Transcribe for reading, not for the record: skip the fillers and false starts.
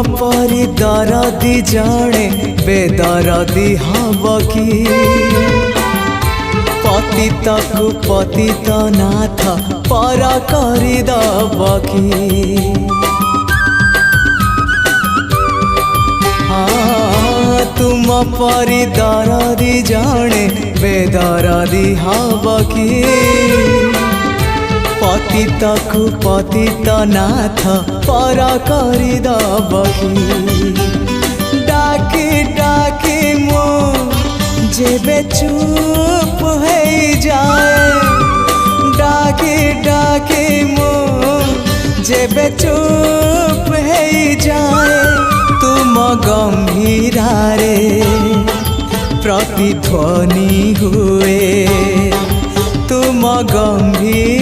परी दरदी जड़े बेदरदी हब कि पतित को पतित नाथ पर करदब कि तुम परी दरदी जड़े बेदरदी हब कि पतित को पतित नाथ पर करदब कि डाकी डाकी मो जेबे चुप हो जाए डाकी डाकी मो जेबे चुप हो जाए तुम गंभीरारे प्रतिध्वनि हुए तुम गंभीर